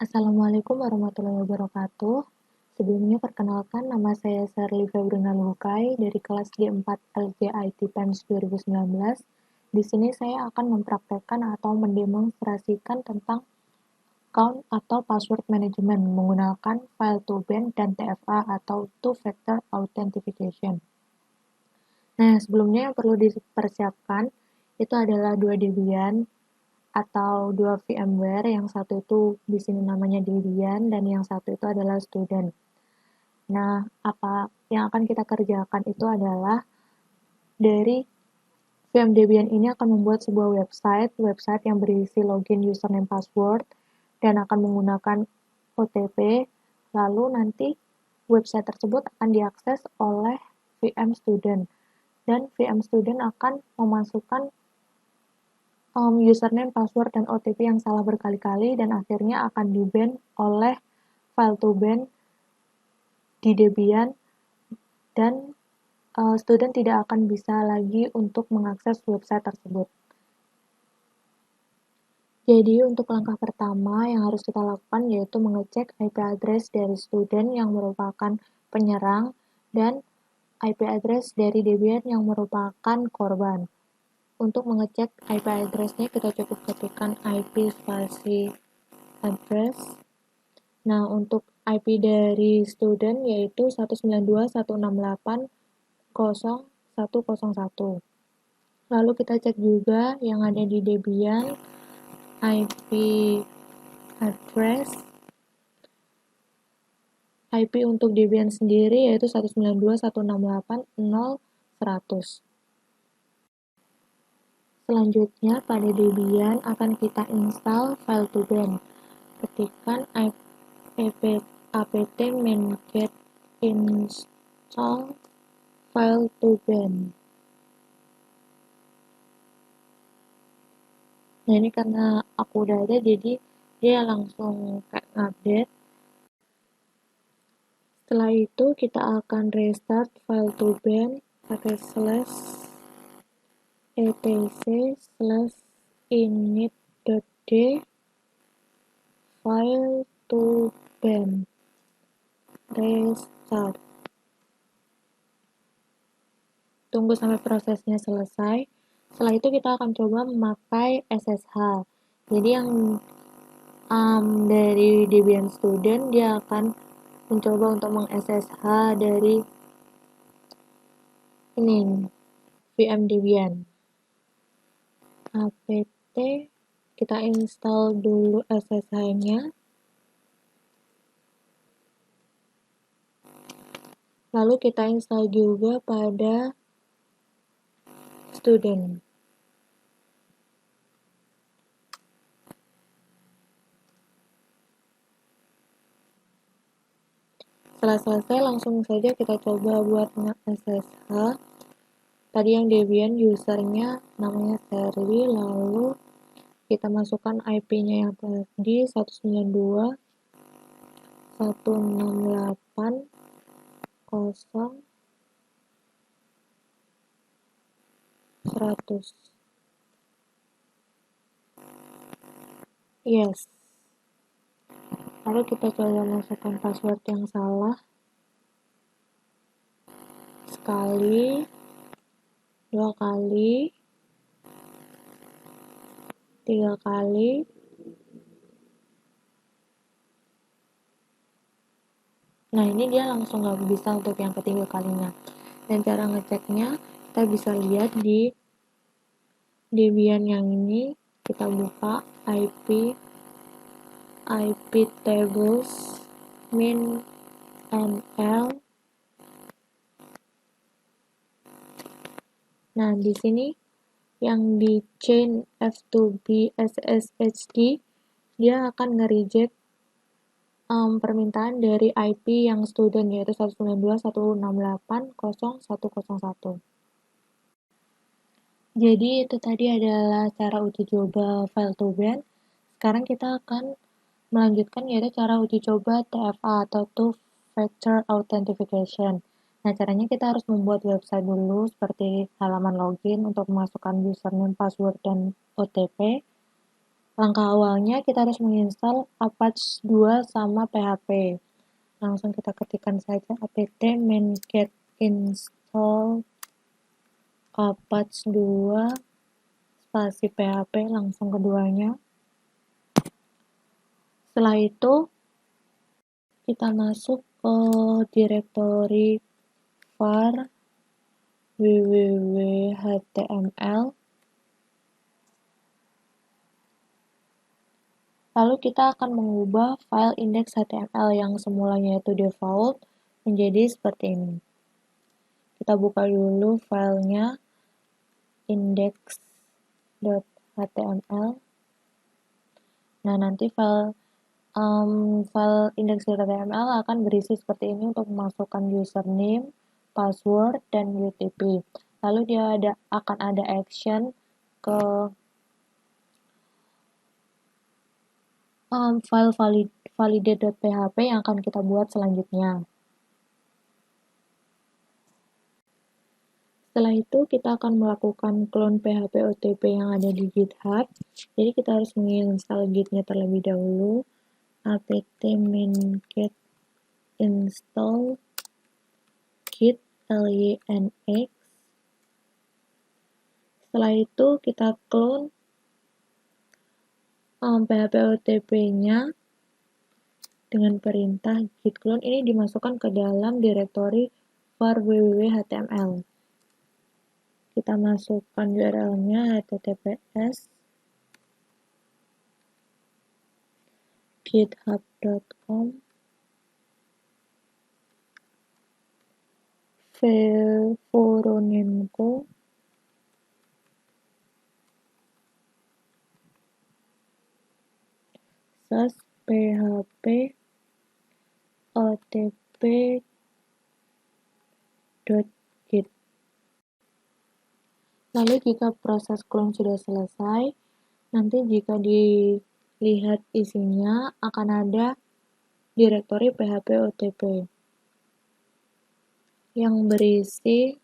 Assalamualaikum warahmatullahi wabarakatuh. Sebelumnya perkenalkan nama saya Sherly Febrina Luhukai dari kelas D4 LJIT PENS 2019. Di sini saya akan mempraktekkan atau mendemonstrasikan tentang account atau password management menggunakan file2ban dan TFA atau two-factor authentication. Nah, sebelumnya yang perlu dipersiapkan itu adalah 2 Debian atau 2 VMware, yang satu itu di sini namanya Debian dan yang satu itu adalah student. Nah, apa yang akan kita kerjakan itu adalah dari VM Debian ini akan membuat sebuah website yang berisi login, username, password, dan akan menggunakan OTP. Lalu nanti website tersebut akan diakses oleh VM Student, dan VM Student akan memasukkan username, password, dan OTP yang salah berkali-kali, dan akhirnya akan di-ban oleh file2ban di Debian, dan student tidak akan bisa lagi untuk mengakses website tersebut. Jadi untuk langkah pertama yang harus kita lakukan yaitu mengecek IP address dari student yang merupakan penyerang dan IP address dari Debian yang merupakan korban. Untuk mengecek IP address-nya kita cukup ketikkan IP spasi address. Nah, untuk IP dari student yaitu 192.168.0.101. Lalu kita cek juga yang ada di Debian IP address. IP untuk Debian sendiri yaitu 192.168.0.100. Selanjutnya pada Debian akan kita install file2ban. Ketikkan apt get install file2ban. Nah, ini karena aku udah ada jadi dia langsung kayak update. Setelah itu kita akan restart file2ban pakai /etc/init.d file2ban restart. Tunggu sampai prosesnya selesai. Setelah itu kita akan coba memakai SSH. Jadi yang dari Debian Student dia akan mencoba untuk meng-SSH dari ini VM Debian. apt kita install dulu SSH-nya. Lalu kita install juga pada student. Setelah selesai, langsung saja kita coba buat nge-SSH. Tadi yang Debian usernya namanya Sherly, lalu kita masukkan IP-nya yang tadi 192.168.0.100. Yes. Lalu kita coba masukkan password yang salah. Sekali, 2 kali, 3 kali. Nah, ini dia langsung nggak bisa untuk yang ketiga kalinya. Dan cara ngeceknya, kita bisa lihat di Debian yang ini, kita buka IP tables min nl. Nah, di sini yang di chain f2b sshd dia akan nge-reject permintaan dari IP yang student yaitu 192.168.0.101. Jadi itu tadi adalah cara uji coba file2ban. Sekarang kita akan melanjutkan yaitu cara uji coba TFA atau two-factor authentication. Nah, caranya kita harus membuat website dulu seperti halaman login untuk memasukkan username, password, dan OTP. Langkah awalnya kita harus menginstal Apache 2 sama PHP. Langsung kita ketikkan saja apt main-cat install Apache 2 spasi PHP, langsung keduanya. Setelah itu kita masuk ke direktori var www.html. Lalu kita akan mengubah file index.html yang semulanya itu default menjadi seperti ini. Kita buka dulu filenya index.html. Nah, nanti file index.html akan berisi seperti ini untuk memasukkan username, password, dan UTP. Lalu dia akan ada action ke file validate.php yang akan kita buat selanjutnya. Setelah itu kita akan melakukan clone PHP OTP yang ada di GitHub. Jadi kita harus menginstal Git-nya terlebih dahulu. apt main-cat install git linx. Setelah itu kita clone PHP OTP-nya dengan perintah git clone. Ini dimasukkan ke dalam direktori var www.html. Kita masukkan URL-nya https github.com Voronenko php otp.git. Lalu jika proses clone sudah selesai, nanti jika dilihat isinya akan ada direktori php otp yang berisi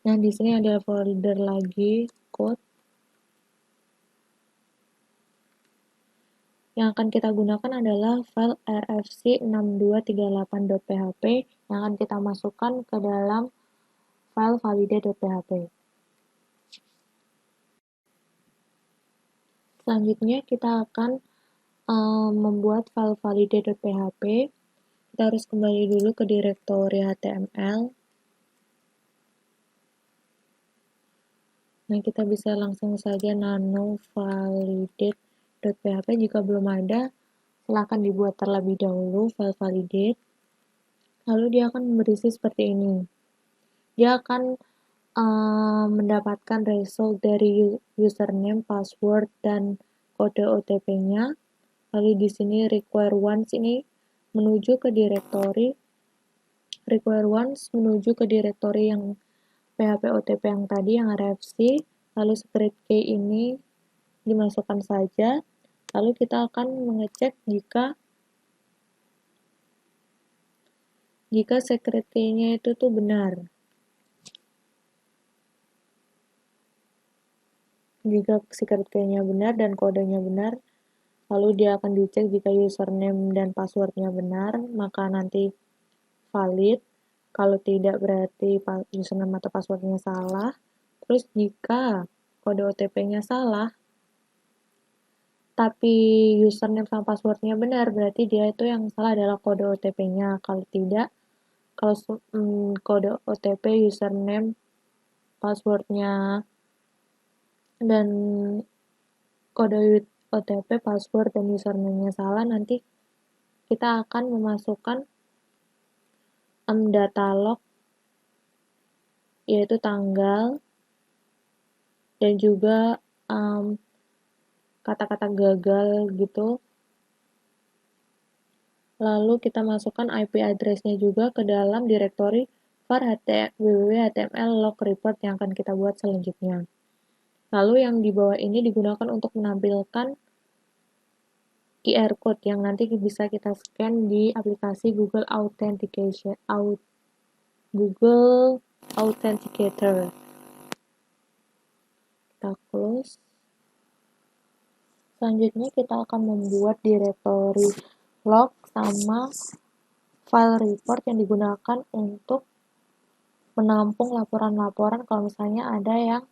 di sini ada folder lagi code yang akan kita gunakan adalah file rfc6238.php yang akan kita masukkan ke dalam file validate.php. Selanjutnya kita akan membuat file validate.php. Kita harus kembali dulu ke direktori html. Nah, kita bisa langsung saja nano validate.php. Jika belum ada, silakan dibuat terlebih dahulu file validate. Lalu dia akan berisi seperti ini. Dia akan mendapatkan result dari username, password, dan kode OTP-nya. Lalu di sini require once ini menuju ke direktori yang PHP OTP yang tadi yang RFC. Lalu script key ini dimasukkan saja. Lalu kita akan mengecek jika secret key-nya itu tuh benar. Jika secret key-nya benar dan kodenya benar, lalu dia akan dicek jika username dan password-nya benar, maka nanti valid. Kalau tidak berarti username atau password-nya salah. Terus jika kode OTP-nya salah, tapi username sama password-nya benar, berarti dia itu yang salah adalah kode OTP-nya. Kalau tidak, kalau kode OTP, username, password-nya, dan kode OTP, password, dan username-nya salah, nanti kita akan memasukkan data log, yaitu tanggal, dan juga kata-kata gagal gitu. Lalu kita masukkan IP address-nya juga ke dalam direktori var www.html log report yang akan kita buat selanjutnya. Lalu yang di bawah ini digunakan untuk menampilkan QR code yang nanti bisa kita scan di aplikasi Google Authenticator. kita close. Selanjutnya kita akan membuat directory log sama file report yang digunakan untuk menampung laporan-laporan kalau misalnya ada yang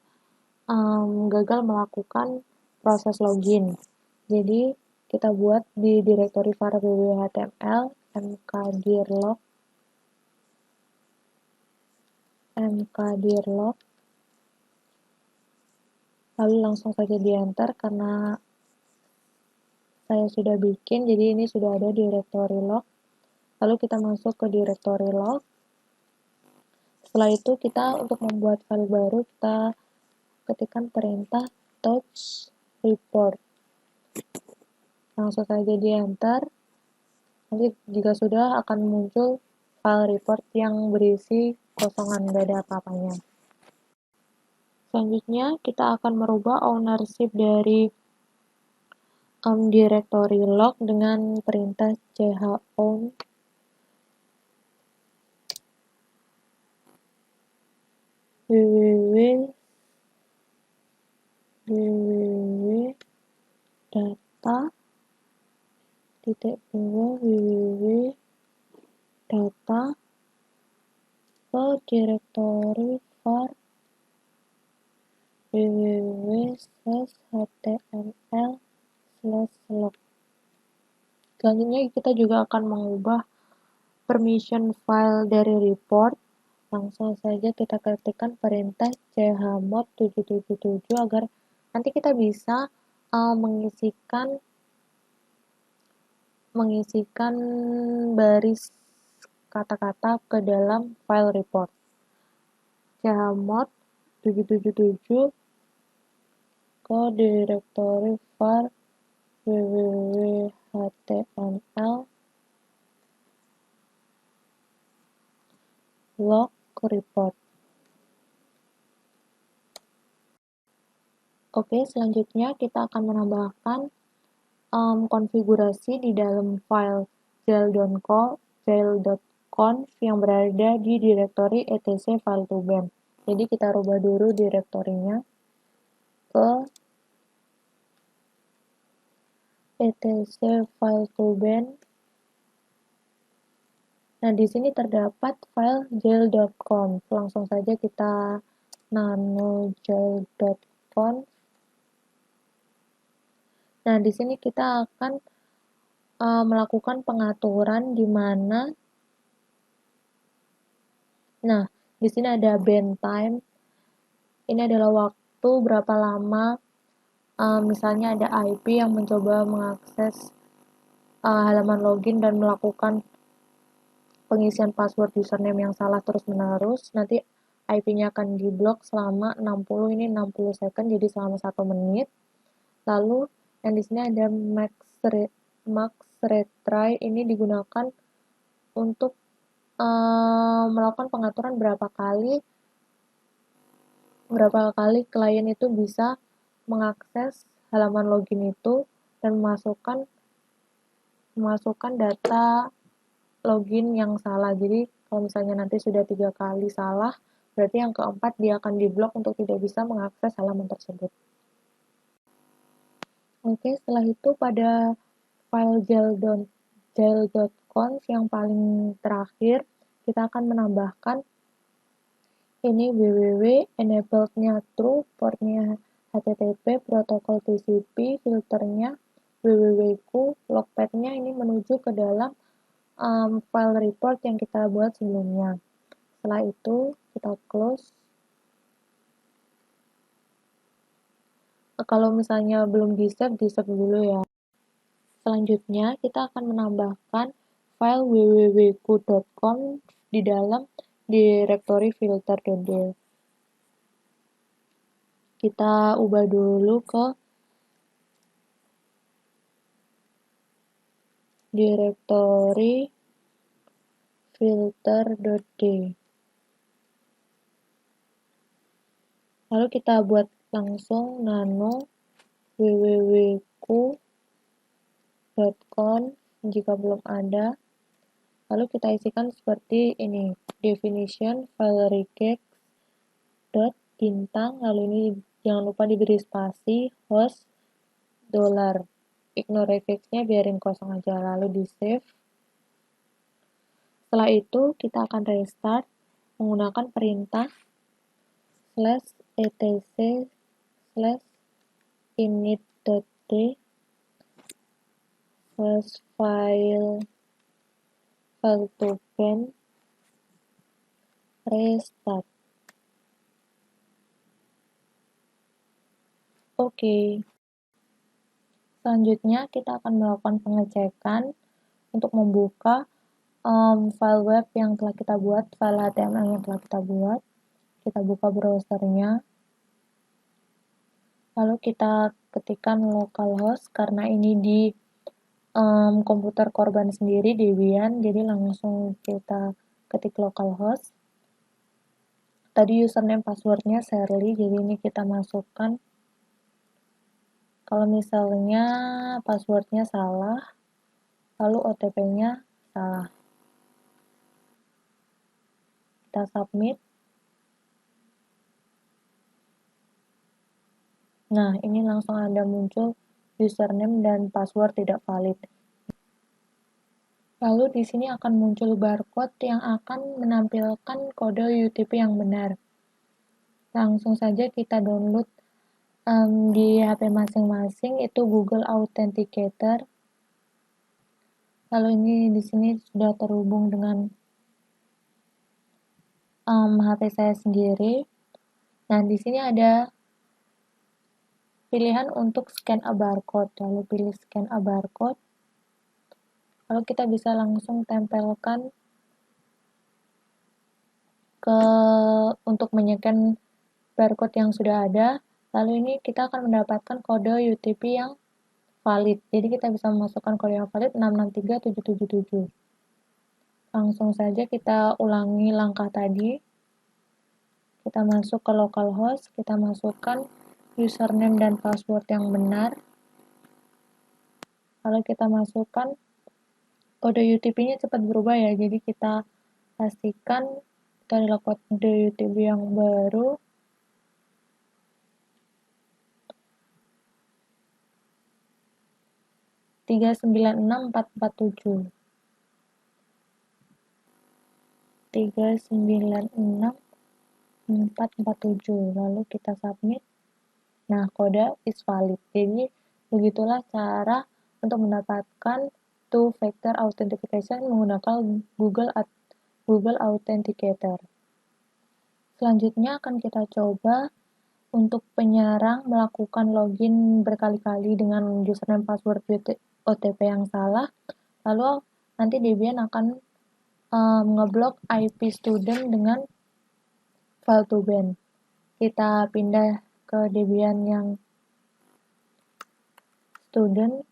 gagal melakukan proses login. Jadi kita buat di directory var www.html mkdirlog lalu langsung saja di enter karena saya sudah bikin, jadi ini sudah ada directory log. Lalu kita masuk ke directory log. Setelah itu kita untuk membuat file baru kita ketikkan perintah touch report. Langsung saja di enter. Nanti jika sudah akan muncul file report yang berisi kosongan, nggak ada apa-apanya. Selanjutnya kita akan merubah ownership dari directory log dengan perintah chown www.data www.data ke directory var www.html/log. Selanjutnya kita juga akan mengubah permission file dari report. Langsung saja kita ketikkan perintah chmod 777 agar nanti kita bisa mengisikan baris kata-kata ke dalam file report. Chmod 777 ke directory var www.html log report. Oke, selanjutnya kita akan menambahkan konfigurasi di dalam file jail.conf yang berada di directory etc file2ben. Jadi kita rubah dulu direktorinya ke etc file2ben. Nah, di sini terdapat file jail.conf. Langsung saja kita nano jail.conf. Nah, di sini kita akan melakukan pengaturan di mana di sini ada band time. Ini adalah waktu berapa lama misalnya ada IP yang mencoba mengakses halaman login dan melakukan pengisian password username yang salah terus-menerus. Nanti IP-nya akan diblok selama 60, ini 60 second, jadi selama 1 menit. Lalu yang di sini ada max retry, ini digunakan untuk melakukan pengaturan berapa kali klien itu bisa mengakses halaman login itu dan memasukkan data login yang salah. Jadi kalau misalnya nanti sudah 3 kali salah, berarti yang keempat dia akan diblok untuk tidak bisa mengakses halaman tersebut. Oke, setelah itu pada file jail.conf yang paling terakhir, kita akan menambahkan ini www, enabled-nya true, portnya HTTP, protokol TCP, filternya www-ku, logpad-nya ini menuju ke dalam file report yang kita buat sebelumnya. Setelah itu kita close. Kalau misalnya belum di-save dulu ya. Selanjutnya kita akan menambahkan file www.ku.com di dalam directory filter.d. Kita ubah dulu ke directory filter.d. Lalu kita buat langsung nano www.ku.com jika belum ada. Lalu kita isikan seperti ini, definition file regex dot bintang, lalu ini Jangan lupa diberi spasi, host, dollar. Ignore regex-nya, biarin kosong aja, lalu di save. Setelah itu, kita akan restart menggunakan perintah /etc/init.d/file/to-ban restart. Oke. Selanjutnya, kita akan melakukan pengecekan untuk membuka file web yang telah kita buat, file HTML yang telah kita buat. Kita buka browsernya. Lalu kita ketikkan localhost, karena ini di komputer korban sendiri, Debian, jadi langsung kita ketik localhost. Tadi username passwordnya Sherly, jadi ini kita masukkan. Kalau misalnya passwordnya salah, lalu OTP-nya salah, kita submit. Nah, ini langsung ada muncul username dan password tidak valid. Lalu di sini akan muncul barcode yang akan menampilkan kode UTP yang benar. Langsung saja kita download di HP masing-masing, itu Google Authenticator. Lalu ini di sini sudah terhubung dengan HP saya sendiri. Nah, di sini ada pilihan untuk scan a barcode. Lalu pilih scan a barcode. Lalu kita bisa langsung tempelkan untuk menycan barcode yang sudah ada. Lalu ini kita akan mendapatkan kode UTP yang valid. Jadi kita bisa memasukkan kode yang valid 663777. Langsung saja kita ulangi langkah tadi. Kita masuk ke localhost, kita masukkan username dan password yang benar. Lalu kita masukkan kode UTP-nya cepat berubah ya, jadi kita pastikan itu adalah kode UTP yang baru. Tiga 396447. Lalu kita submit. Nah, kode is valid. Jadi begitulah cara untuk mendapatkan two-factor authentication menggunakan Google Authenticator. Selanjutnya akan kita coba untuk penyerang melakukan login berkali-kali dengan username password OTP yang salah. Lalu nanti Debian akan ngeblok IP student dengan file to ban. Kita pindah ke Debian yang student.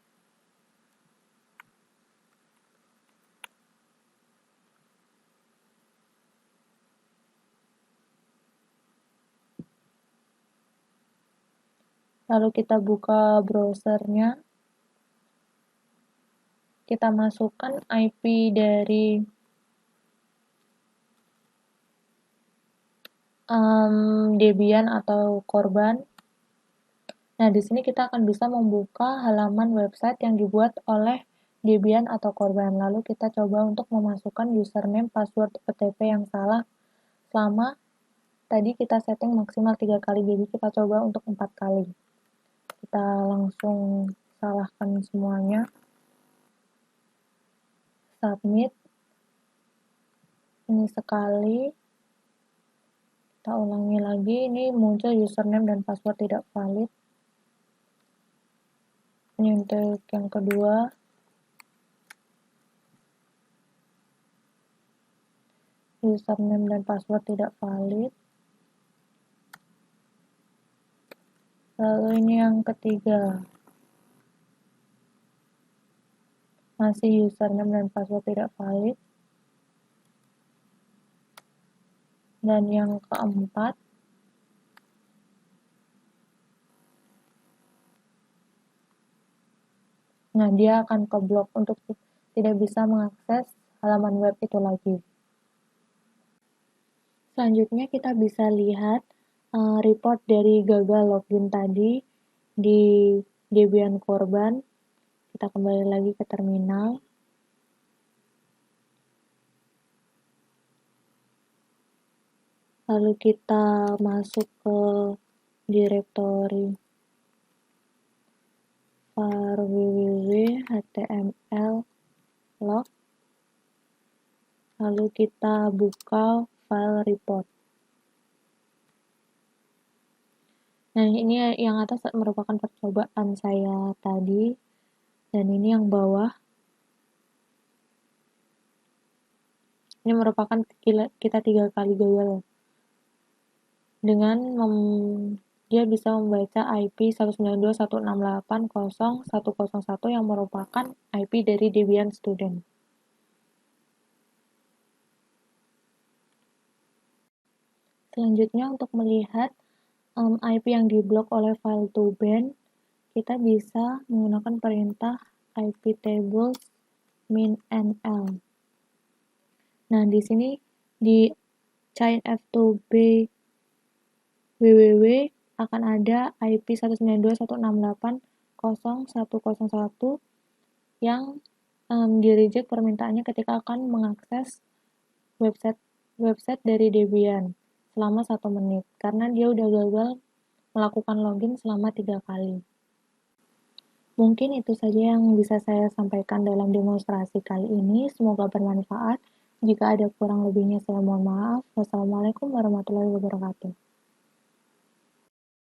Lalu kita buka browsernya. Kita masukkan IP dari Debian atau korban. Nah, di sini kita akan bisa membuka halaman website yang dibuat oleh Debian atau korban. Lalu kita coba untuk memasukkan username, password, OTP yang salah selama tadi kita setting maksimal 3 kali, jadi kita coba untuk 4 kali. Kita langsung salahkan semuanya. Submit. Ini sekali. Kita ulangi lagi, ini muncul username dan password tidak valid. Ini untuk yang kedua. Username dan password tidak valid. Lalu ini yang ketiga. Masih username dan password tidak valid. Dan yang keempat. Nah, dia akan keblok untuk tidak bisa mengakses halaman web itu lagi. Selanjutnya kita bisa lihat report dari gagal login tadi di Debian korban. Kita kembali lagi ke terminal. Lalu kita masuk ke direktori var www.html log. Lalu kita buka file report. Nah, ini yang atas merupakan percobaan saya tadi, dan ini yang bawah. Ini merupakan kita 3 kali gagal. Dengan dia bisa membaca IP 192.168.0.101 yang merupakan IP dari Debian Student. Selanjutnya, untuk melihat IP yang diblok oleh file toben, kita bisa menggunakan perintah iptables -nl. Nah, di sini di chain f2b www akan ada IP 192.168.0.101 yang di-reject permintaannya ketika akan mengakses website dari Debian selama 1 menit, karena dia udah gagal melakukan login selama 3 kali. Mungkin itu saja yang bisa saya sampaikan dalam demonstrasi kali ini. Semoga bermanfaat. Jika ada kurang lebihnya, saya mohon maaf. Wassalamualaikum warahmatullahi wabarakatuh.